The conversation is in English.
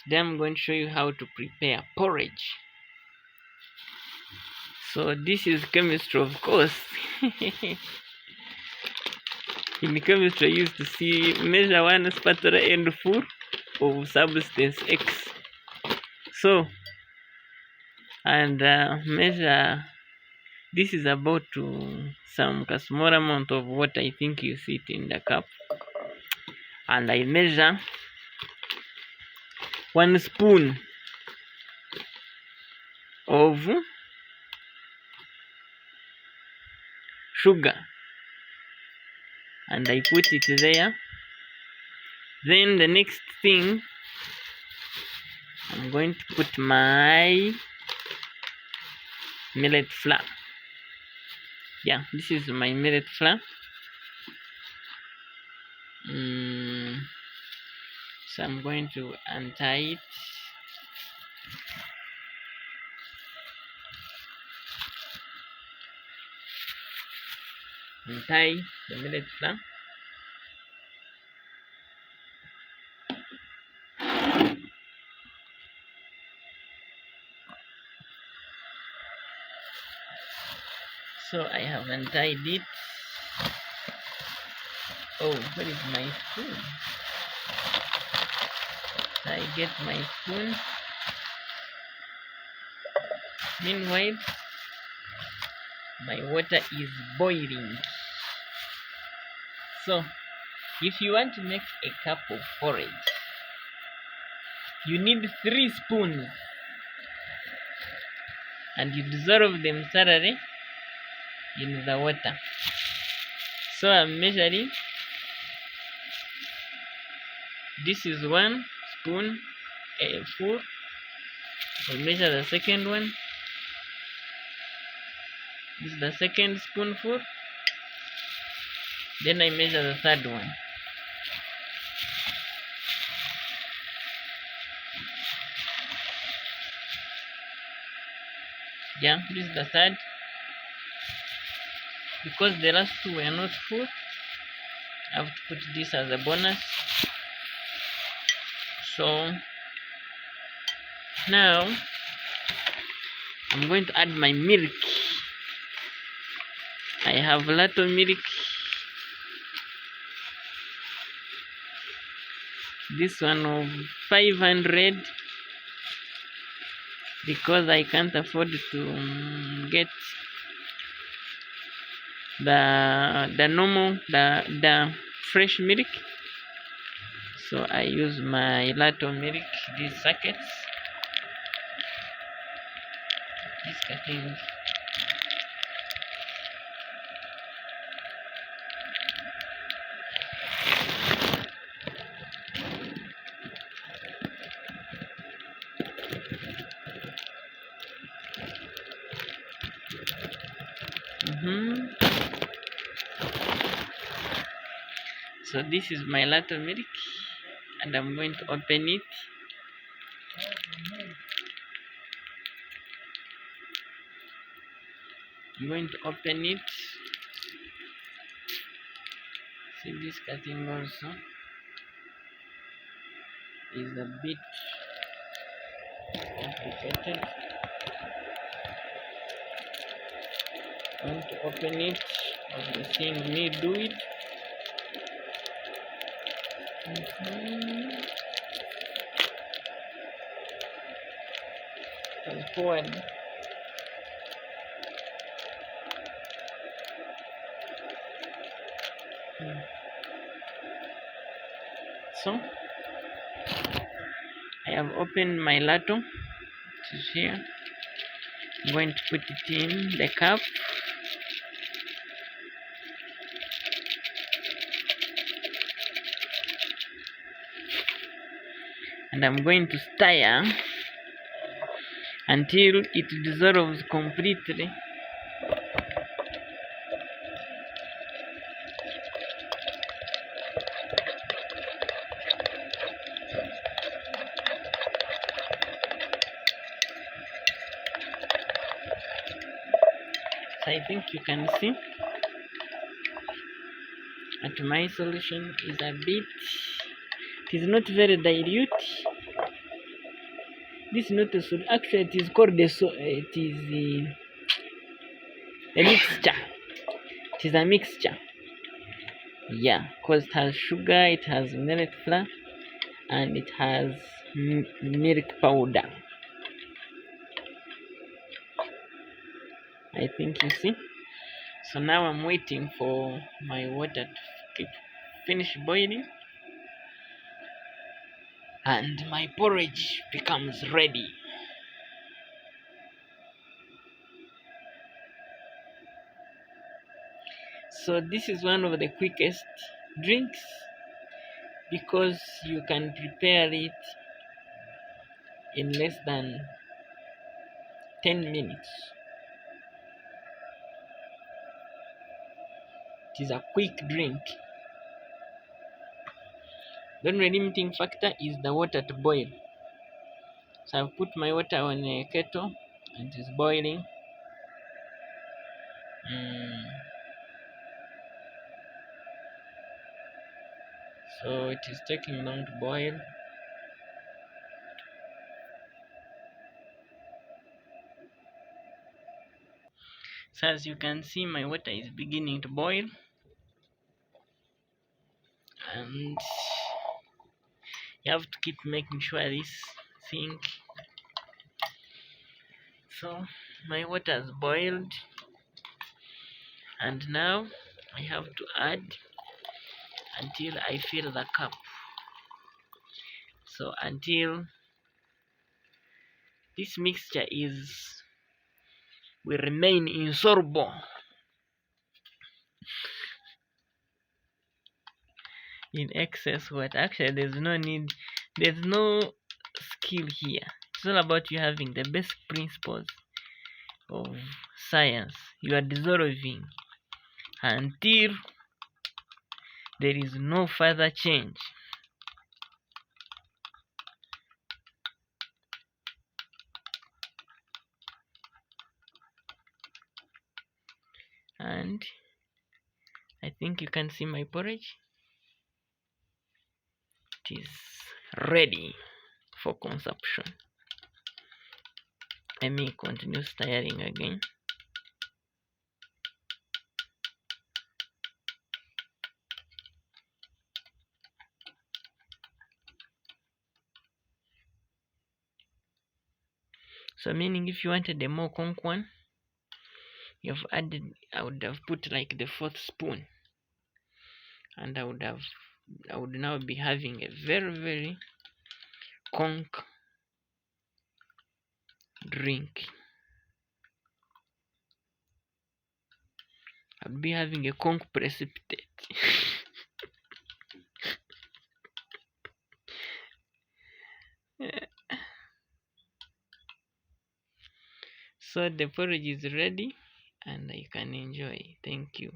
Today I'm going to show you how to prepare porridge. So this is chemistry, of course. In chemistry I used to see measure 1 spatula end full of substance X. So and measure, this is about some small amount of water. I think you see it in the cup, and I measure 1 spoon of sugar and I put it there. Then the next thing, I'm going to put my millet flour. Yeah, this is my millet flour. So I'm going to untie it. Untie the millet flour. So I have untied it. Oh, where is my spoon? I get my spoon. Meanwhile, my water is boiling. So, if you want to make a cup of porridge, you need 3 spoons, and you dissolve them thoroughly in the water. So I'm measuring. This is 1 spoon full. I measure the second one. This is the second spoonful. Then I measure the third one. Yeah, this is the third. Because the last 2 were not full, I have to put this as a bonus. So now I'm going to add my milk. I have Lato milk. This one of 500, because I can't afford to get the normal, the fresh milk. So I use my Lato milk, these sackets. This cutting. So this is my Lato milk, and I'm going to open it. I'm going to open it. See, this cutting also is a bit complicated. I'm going to open it as you're seeing me do it. And forward. So I have opened my Lato. It is here. I'm going to put it in the cup. And I'm going to stir until it dissolves completely. So I think you can see that my solution is a bit, it is not very dilute, This is not a solution. Actually, it is called it is a mixture. It is a mixture. Yeah, because it has sugar, it has millet flour, and it has milk powder. I think you see. So now I'm waiting for my water to finish boiling, and my porridge becomes ready. So this is one of the quickest drinks because you can prepare it in less than 10 minutes. It is a quick drink. The only limiting factor is the water to boil. So I've put my water on a kettle and it is boiling. So it is taking long to boil. So as you can see, my water is beginning to boil, and you have to keep making sure this thing. So my water has boiled, and now I have to add until I fill the cup. So until this mixture will remain insoluble in excess water. Actually, there's no skill here. It's all about you having the basic principles of science. You are dissolving until there is no further change. And I think you can see my porridge. It is ready for consumption. Let me continue stirring again. So meaning if you wanted a more conk one, you've added, I would have put like the 4th spoon, and I would now be having a very, very conk drink. I'd be having a conk precipitate. So the porridge is ready and I can enjoy. Thank you.